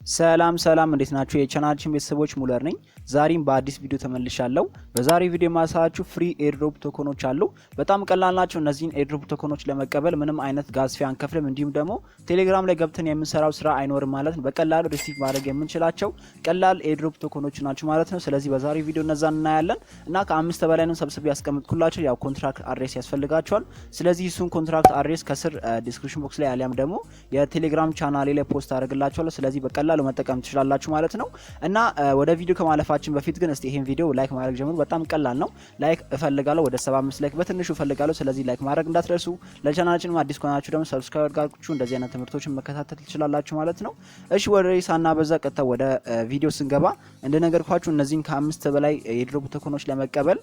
ሰላም እንዴት ናችሁ? የቻናላችን ቤተሰቦች ሙለር ነኝ። ዛሬም በአዲስ ቪዲዮ ተመልሻለሁ። በዛሬ ቪዲዮ ማሳያችሁ ፍሪ ኤርድሮፕ ቶከኖች አሉ። በጣም ቀላል ናቸው። እነዚህን ኤርድሮፕ ቶከኖች ለመቀበል ምንም አይነት ጋዝ ፊ አንከፍልም። እንዲሁም ደግሞ ቴሌግራም ላይ ገብተን የምንሰራው ስራ አይኖርም ማለት ነው። በቀላሉ ሪሲቭ ማድረግ የምንችላቸው ቀላል ኤርድሮፕ ቶከኖች ናቸው ማለት ነው። ስለዚህ በዛሬ ቪዲዮ እነዛን እናያለን እና ከ5 በላይ ነው ሰብስቤ ያስቀምጥኩላችሁ። ያው ኮንትራክት አድሬስ ያስፈልጋቸዋል። ስለዚህ እሱን ኮንትራክት አድሬስ ከስር ዲስክሪፕሽን ቦክስ ላይ አሊያም ደግሞ የቴሌግራም ቻናሌ ላይ ፖስት አደርግላችኋለሁ። ስለዚህ በቀላሉ መጠቀም ትችላላችሁ ማለት ነው። እና ወደ ቪዲዮ ከማለፋችን በፊት ግን እስቲ ይሄን ቪዲዮ ላይክ ማድረግ ጀምሩ። በጣም ቀላል ነው። ላይክ እፈልጋለሁ ወደ 75 ላይክ በትንሹ እፈልጋለሁ። ስለዚህ ላይክ ማድረግ እንዳትረሱ። ለቻናላችንም አዲስ ከሆናችሁ ደግሞ ሰብስክራይብ አድርጋችሁ እንደዚህ አይነት ትምህርቶችን መከታተል ትችላላችሁ ማለት ነው። እሺ ወደ ሪሳና በዛ ቀጥታ ወደ ቪዲዮ ስንገባ እንደነገርኳችሁ እነዚህን ከ5 በላይ የኤርድሮፕ ቶከኖች ለመቀበል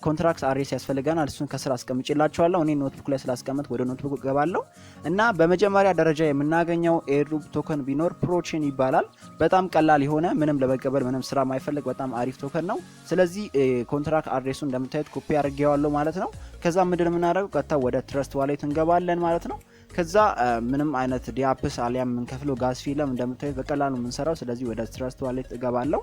ኮንትራክት አድሬስ ያስፈልገናል። እሱን ከስራ አስቀምጬላችኋለሁ። እኔ ኖትቡክ ላይ ስላስቀመጥ ወደ ኖትቡክ ገባለሁ እና በመጀመሪያ ደረጃ የምናገኘው ኤርድሮፕ ቶከን ቢኖር ፕሮቼን ይባላል። በጣም ቀላል የሆነ ምንም ለመቀበል ምንም ስራ ማይፈልግ በጣም አሪፍ ቶከን ነው። ስለዚህ ኮንትራክት አድሬሱን እንደምታዩት ኮፒ አድርጌዋለሁ ማለት ነው። ከዛ ምንድን የምናደርገው ቀጥታ ወደ ትረስት ዋሌት እንገባለን ማለት ነው። ከዛ ምንም አይነት ዲያፕስ አሊያም የምንከፍለው ጋዝ ፊ የለም። እንደምታዩት በቀላሉ የምንሰራው። ስለዚህ ወደ ትረስት ዋሌት እገባለሁ።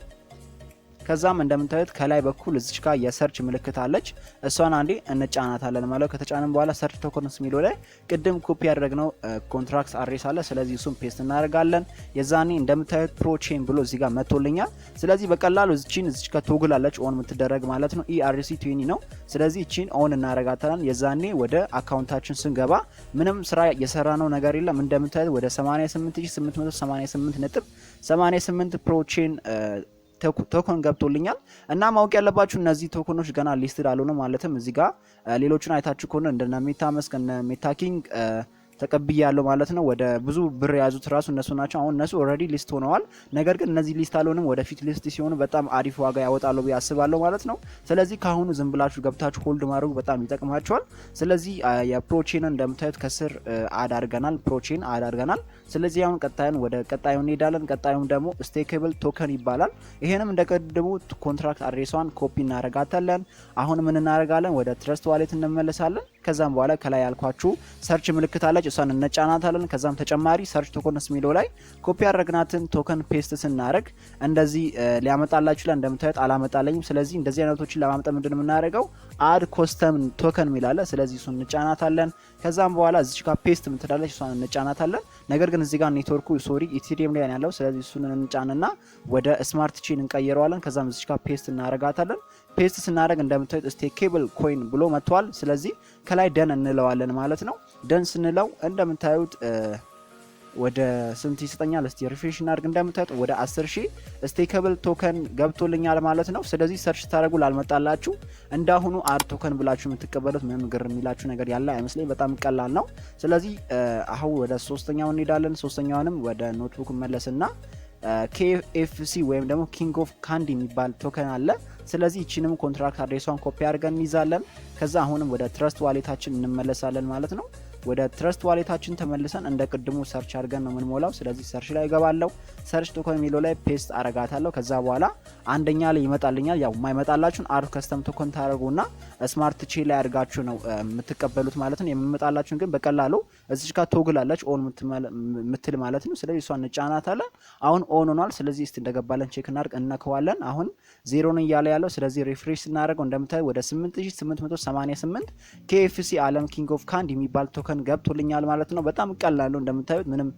ከዛም እንደምታዩት ከላይ በኩል እዚች ጋር የሰርች ምልክት አለች። እሷን አንዴ እንጫናታለን ማለት ከተጫነን በኋላ ሰርች ቶከንስ የሚለው ላይ ቅድም ኮፒ ያደረግነው ኮንትራክት አድሬስ አለ። ስለዚህ እሱን ፔስት እናደርጋለን። የዛኔ እንደምታዩት ፕሮቼን ብሎ እዚህ ጋር መጥቶልኛል። ስለዚህ በቀላሉ እዚች ጋር ቶግል አለች ኦን የምትደረግ ማለት ነው። ERC20 ነው። ስለዚህ እቺን ኦን እናደርጋታለን። የዛኔ ወደ አካውንታችን ስንገባ ምንም ስራ የሰራነው ነገር የለም። እንደምታዩት ወደ 88888 ፕሮቼን ቶከን ገብቶልኛል እና ማወቅ ያለባችሁ እነዚህ ቶከኖች ገና ሊስትድ አልሆነም። ማለትም እዚህ ጋር ሌሎቹን አይታችሁ ከሆነ እንደነ ሜታመስክ እና ሜታኪንግ ተቀብያለሁ ማለት ነው። ወደ ብዙ ብር ያዙት ራሱ እነሱ ናቸው። አሁን እነሱ ኦሬዲ ሊስት ሆነዋል። ነገር ግን እነዚህ ሊስት አልሆንም። ወደፊት ሊስት ሲሆኑ በጣም አሪፍ ዋጋ ያወጣሉ ብዬ አስባለሁ ማለት ነው። ስለዚህ ካሁኑ ዝም ብላችሁ ገብታችሁ ሆልድ ማድረጉ በጣም ይጠቅማችኋል። ስለዚህ የፕሮቼን እንደምታዩት ከስር አድ አድርገናል። ስለዚህ አሁን ወደ ቀጣዩ እንሄዳለን። ቀጣዩም ደግሞ ስቴክብል ቶከን ይባላል። ይሄንም እንደቀድሙ ኮንትራክት አድሬሷን ኮፒ እናረጋታለን። አሁን ምን እናረጋለን? ወደ ትረስት ዋሌት እንመለሳለን። ከዛም በኋላ ከላይ ያልኳችሁ ሰርች ምልክት አለች። እሷን እንጫናታለን። ከዛም ተጨማሪ ሰርች ቶከንስ ሚለው ላይ ኮፒ ያደረግናትን ቶከን ፔስት ስናደርግ እንደዚህ ሊያመጣላችሁ ላይ እንደምታዩት አላመጣለኝም። ስለዚህ እንደዚህ አይነቶችን ለማምጣት ምንድን የምናደርገው አድ ኮስተም ቶከን ሚላለ። ስለዚህ እሱን እንጫናታለን። ከዛም በኋላ እዚች ጋር ፔስት ምትላለች እሷን እንጫናታለን። ነገር ግን እዚህ ጋር ኔትወርኩ ኢቲዲኤም ላይ ያለው ስለዚህ እሱን እንጫንና ወደ ስማርት ቼን እንቀይረዋለን። ከዛም እዚች ጋር ፔስት እናረጋታለን። ፔስት ስናደርግ እንደምታዩት ስቴኬብል ኮይን ብሎ መጥቷል። ስለዚህ ከላይ ደን እንለዋለን ማለት ነው። ደን ስንለው እንደምታዩት ወደ ስንት ይሰጠኛል? እስቲ ሪፍሬሽ እናድርግ። እንደምታዩት ወደ 10000 ስቴኬብል ቶከን ገብቶልኛል ማለት ነው። ስለዚህ ሰርች ታደርጉ ላልመጣላችሁ እንዳሁኑ አድ ቶከን ብላችሁ የምትቀበሉት ምንም ግር የሚላችሁ ነገር ያለ አይመስለኝ። በጣም ቀላል ነው። ስለዚህ አሁን ወደ ሶስተኛው እንሄዳለን። ሶስተኛውንም ወደ ኖትቡክ መለስና KFC ወይም ደግሞ ኪንግ ኦፍ ካንዲ የሚባል ቶከን አለ። ስለዚህ እቺንም ኮንትራክት አድሬሷን ኮፒ አድርገን እንይዛለን። ከዛ አሁንም ወደ ትረስት ዋሌታችን እንመለሳለን ማለት ነው። ወደ ትረስት ዋሌታችን ተመልሰን እንደ ቅድሙ ሰርች አድርገን ነው የምንሞላው። ስለዚህ ሰርች ላይ ገባለሁ። ሰርች ቶከን የሚለው ላይ ፔስት አረጋታለሁ። ከዛ በኋላ አንደኛ ላይ ይመጣልኛል። ያው የማይመጣላችሁን አድ ከስተም ቶከን ታደርጉና ስማርት ቼን ላይ አድርጋችሁ ነው የምትቀበሉት ማለት ነው። የሚመጣላችሁን ግን በቀላሉ እዚች ጋር ቶግል አለች ኦን ምትል ማለት ነው። ስለዚህ እሷን እንጫናታለን። አሁን ኦን ሆኗል። ስለዚህ እስቲ እንደገባለን ቼክ እናድርግ። እነከዋለን። አሁን 0 ነው እያለ ያለው። ስለዚህ ሪፍሬሽ እናደርገው እንደምታዩ ወደ 8888 KFC ዓለም ኪንግ ኦፍ ካንዲ የሚባል ቶከን ገብቶልኛል ማለት ነው። በጣም ቀላል ነው። እንደምታዩት ምንም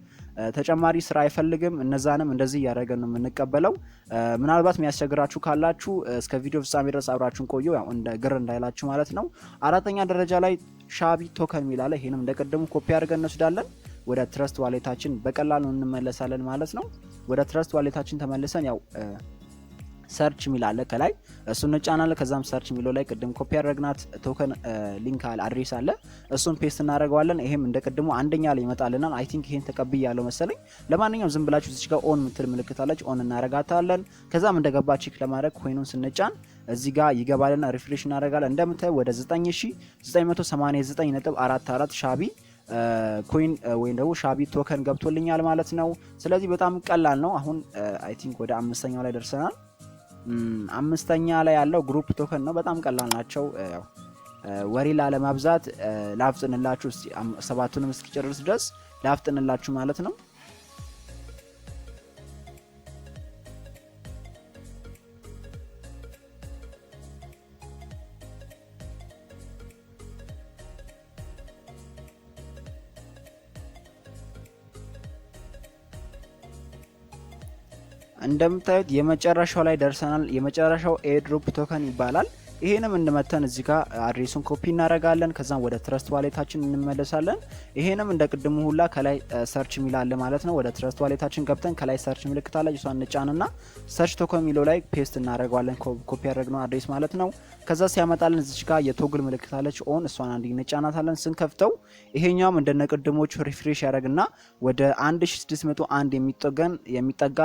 ተጨማሪ ስራ አይፈልግም። እነዛንም እንደዚህ ያደረገን ነው የምንቀበለው። ምናልባት የሚያስቸግራችሁ ካላችሁ እስከ ቪዲዮ ፍጻሜ ድረስ አብራችሁን ቆዩ፣ ያው ግር እንዳይላችሁ ማለት ነው። አራተኛ ደረጃ ላይ ሻቢ ቶከን ሚላለ። ይሄንም እንደቀደሙ ኮፒ አድርገን እንወስዳለን። ወደ ትረስት ዋሌታችን በቀላሉ እንመለሳለን ማለት ነው። ወደ ትረስት ዋሌታችን ተመልሰን ያው ሰርች ሚላለ ከላይ እሱን እንጫናለን። ከዛም ሰርች ሚለው ላይ ቅድም ኮፒ ያደረግናት ቶከን ሊንክ አለ አድሬስ አለ። እሱን ፔስት እናደርገዋለን። ይሄም እንደቀድሞ አንደኛ ላይ ይመጣልናል። አይ ቲንክ ይሄን ተቀብያለሁ መሰለኝ። ለማንኛውም ዝም ብላችሁ እዚህ ጋር ኦን ምትል ምልክት አለች ኦን እናረጋታለን። ከዛም እንደገባ ቼክ ለማድረግ ኮይኑን ስንጫን እዚህ ጋር ይገባልና ሪፍሬሽ እናደርጋለን። እንደምታዩ ወደ 9989.44 ሻቢ ኮይን ወይም ደግሞ ሻቢ ቶከን ገብቶልኛል ማለት ነው። ስለዚህ በጣም ቀላል ነው። አሁን አይ ቲንክ ወደ አምስተኛው ላይ ደርሰናል። አምስተኛ ላይ ያለው ግሩፕ ቶከን ነው። በጣም ቀላል ናቸው። ያው ወሬ ላለማብዛት ላፍጥንላችሁ እስቲ ሰባቱንም እስኪጨርስ ድረስ ላፍጥንላችሁ ማለት ነው። እንደምታዩት የመጨረሻው ላይ ደርሰናል። የመጨረሻው ኤርድሮፕ ቶከን ይባላል። ይሄንም እንደመተን እዚህ ጋር አድሬሱን ኮፒ እናደርጋለን። ከዛም ወደ ትረስት ዋሌታችን እንመለሳለን። ይሄንም እንደ ቅድሙ ሁላ ከላይ ሰርች ሚል አለ ማለት ነው። ወደ ትረስት ዋሌታችን ገብተን ከላይ ሰርች ምልክት አለ እሷን እንጫንና ሰርች ቶከን ሚለው ላይ ፔስት እናደርጋለን። ኮፒ ያደረግነው አድሬስ ማለት ነው። ከዛ ሲያመጣልን እዚህ ጋር የቶግል ምልክት አለች ኦን፣ እሷን አንድ እንጫናታለን። ስንከፍተው ይሄኛውም እንደነ ቅድሞቹ ሪፍሬሽ ያደርግና ወደ 1601 የሚጠጋ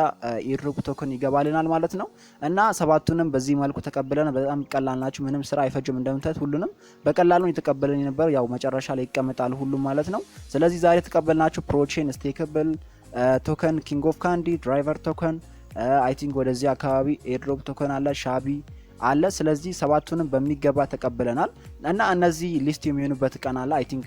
ኤርድሮፕ ቶከን ይገባልናል ማለት ነው። እና ሰባቱንም በዚህ መልኩ ተቀብለን በጣም ይቀላል። ምንም ስራ አይፈጅም። እንደምታዩት ሁሉንም በቀላሉ የተቀበለን ነበር። ያው መጨረሻ ላይ ይቀመጣል ሁሉም ማለት ነው። ስለዚህ ዛሬ የተቀበልናቸው ፕሮቼን፣ ስቴክብል ቶከን፣ ኪንግ ኦፍ ካንዲ፣ ድራይቨር ቶከን፣ አይ ቲንክ ወደዚህ አካባቢ ኤርድሮፕ ቶከን አለ፣ ሻቢ አለ። ስለዚህ ሰባቱንም በሚገባ ተቀብለናል እና እነዚህ ሊስት የሚሆኑበት ቀን አለ። አይ ቲንክ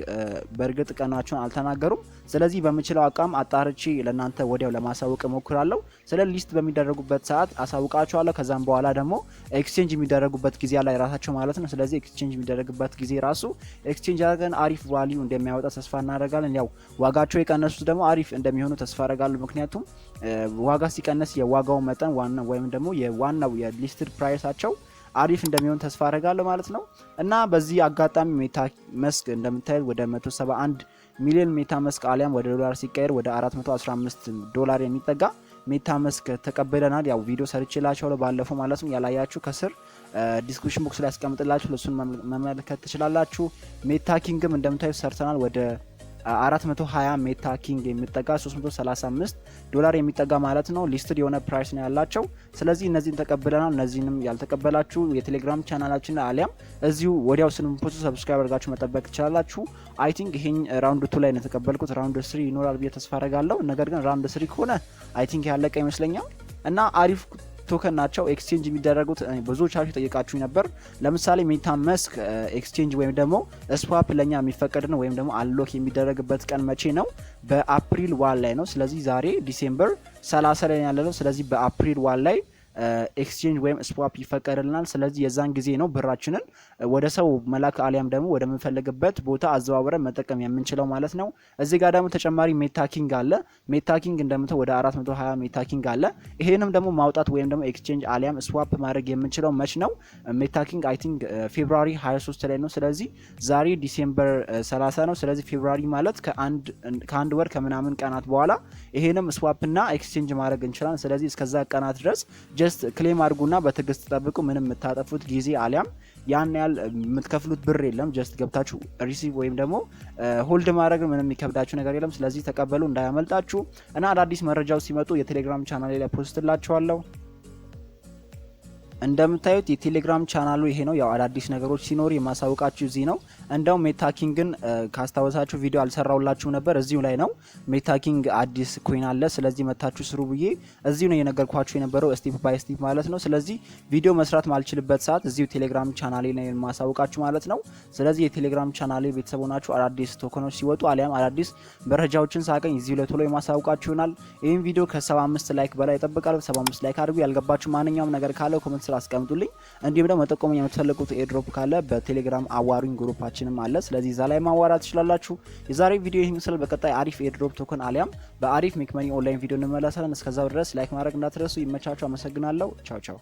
በእርግጥ ቀናቸውን አልተናገሩም። ስለዚህ በምችለው አቋም አጣርቼ ለእናንተ ወዲያው ለማሳወቅ እሞክራለሁ። ስለ ሊስት በሚደረጉበት ሰዓት አሳውቃቸዋለሁ። ከዛም በኋላ ደግሞ ኤክስቼንጅ የሚደረጉበት ጊዜ ላይ ራሳቸው ማለት ነው። ስለዚህ ኤክስቼንጅ የሚደረግበት ጊዜ ራሱ ኤክስቼንጅ አድርገን አሪፍ ቫልዩ እንደሚያወጣ ተስፋ እናደርጋለን። ያው ዋጋቸው የቀነሱት ደግሞ አሪፍ እንደሚሆኑ ተስፋ አደርጋለሁ። ምክንያቱም ዋጋ ሲቀነስ የዋጋው መጠን ዋና ወይም ደግሞ የዋናው የሊስትድ ፕራይሳቸው አሪፍ እንደሚሆን ተስፋ አደርጋለሁ ማለት ነው። እና በዚህ አጋጣሚ ሜታ መስክ እንደምታዩት ወደ 171 ሚሊዮን ሜታ መስክ አሊያም ወደ ዶላር ሲቀየር ወደ 415 ዶላር የሚጠጋ ሜታ መስክ ተቀበለናል። ያው ቪዲዮ ሰርችላችሁ ባለፈው ማለት ነው። ያላያችሁ ከስር ዲስክሪፕሽን ቦክስ ላይ አስቀምጥላችሁ ለሱን መመልከት ትችላላችሁ። ሜታ ኪንግም እንደምታዩት ሰርተናል ወደ 420 ሜታ ኪንግ የሚጠጋ 335 ዶላር የሚጠጋ ማለት ነው። ሊስትድ የሆነ ፕራይስ ነው ያላቸው። ስለዚህ እነዚህን ተቀብለናል። እነዚህንም ያልተቀበላችሁ የቴሌግራም ቻናላችን አሊያም እዚሁ ወዲያው ስንፖስት ሰብስክራይብ አድርጋችሁ መጠበቅ ትችላላችሁ። አይ ቲንክ ይሄን ራውንድ 2 ላይ ነው የተቀበልኩት። ራውንድ 3 ይኖራል ብዬ ተስፋ አደርጋለሁ። ነገር ግን ራውንድ 3 ከሆነ አይ ቲንክ ያለቀ ይመስለኛል እና አሪፍ ቶከን ናቸው። ኤክስቼንጅ የሚደረጉት ብዙዎቻችሁ ጠይቃችሁ ነበር። ለምሳሌ ሜታ መስክ ኤክስቼንጅ ወይም ደግሞ ስዋፕ ለኛ የሚፈቀድ ነው ወይም ደግሞ አንሎክ የሚደረግበት ቀን መቼ ነው? በአፕሪል 1 ላይ ነው። ስለዚህ ዛሬ ዲሴምበር 30 ላይ ያለነው። ስለዚህ በአፕሪል 1 ላይ ኤክስቼንጅ ወይም ስዋፕ ይፈቀድልናል። ስለዚህ የዛን ጊዜ ነው ብራችንን ወደ ሰው መላክ አሊያም ደግሞ ወደ ምንፈልግበት ቦታ አዘዋውረን መጠቀም የምንችለው ማለት ነው። እዚህ ጋር ደግሞ ተጨማሪ ሜታ ኪንግ አለ። ሜታ ኪንግ እንደምታው ወደ 420 ሜታ ኪንግ አለ። ይሄንም ደግሞ ማውጣት ወይም ደግሞ ኤክስቼንጅ አሊያም ስዋፕ ማድረግ የምንችለው መች ነው? ሜታ ኪንግ አይ ቲንክ ፌብሩዋሪ 23 ላይ ነው። ስለዚህ ዛሬ ዲሴምበር 30 ነው። ስለዚህ ፌብሩዋሪ ማለት ከአንድ ወር ከምናምን ቀናት በኋላ ይሄንም ስዋፕ እና ኤክስቼንጅ ማድረግ እንችላለን። ስለዚህ እስከዛ ቀናት ድረስ ጀስት ክሌም አድርጉና በትዕግስት ጠብቁ። ምንም የምታጠፉት ጊዜ አሊያም ያን ያህል የምትከፍሉት ብር የለም። ጀስት ገብታችሁ ሪሲቭ ወይም ደግሞ ሆልድ ማድረግ ምንም የሚከብዳችሁ ነገር የለም። ስለዚህ ተቀበሉ እንዳያመልጣችሁ እና አዳዲስ መረጃዎች ሲመጡ የቴሌግራም ቻናሌ ላይ ፖስትላችኋለሁ። እንደምታዩት የቴሌግራም ቻናሉ ይሄ ነው። ያው አዳዲስ ነገሮች ሲኖር የማሳውቃችሁ እዚህ ነው። እንደውም ሜታ ኪንግን ካስታወሳችሁ ቪዲዮ አልሰራውላችሁ ነበር። እዚሁ ላይ ነው። ሜታ ኪንግ አዲስ ኮይን አለ። ስለዚህ መታችሁ ስሩ ብዬ እዚሁ ነው የነገርኳችሁ የነበረው ስቴፕ ባይ ስቴፕ ማለት ነው። ስለዚህ ቪዲዮ መስራት ማልችልበት ሰዓት እዚሁ ቴሌግራም ቻናሌ ነው የማሳውቃችሁ ማለት ነው። ስለዚህ የቴሌግራም ቻናሌ ቤተሰብ ሆናችሁ አዳዲስ ቶከኖች ሲወጡ አሊያም አዳዲስ መረጃዎችን ሳገኝ እዚሁ ላይ ቶሎ የማሳውቃችሁ ይሆናል። ይህን ቪዲዮ ከ75 ላይክ በላይ ይጠብቃል። 75 ላይክ አድርጉ። ያልገባችሁ ማንኛውም ነገር ካለ ኮሜንት አስቀምጡልኝ። እንዲሁም ደግሞ መጠቆም የምትፈልጉት ኤርድሮፕ ካለ በቴሌግራም አዋሩኝ ግሩፓችንም አለ። ስለዚህ እዛ ላይ ማዋራት ትችላላችሁ። የዛሬ ቪዲዮ ይህን ምስል በቀጣይ አሪፍ ኤርድሮፕ ቶከን አሊያም በአሪፍ ሜክ መኒ ኦንላይን ቪዲዮ እንመለሳለን። እስከዛው ድረስ ላይክ ማድረግ እንዳትረሱ። ይመቻችሁ። አመሰግናለሁ። ቻው ቻው።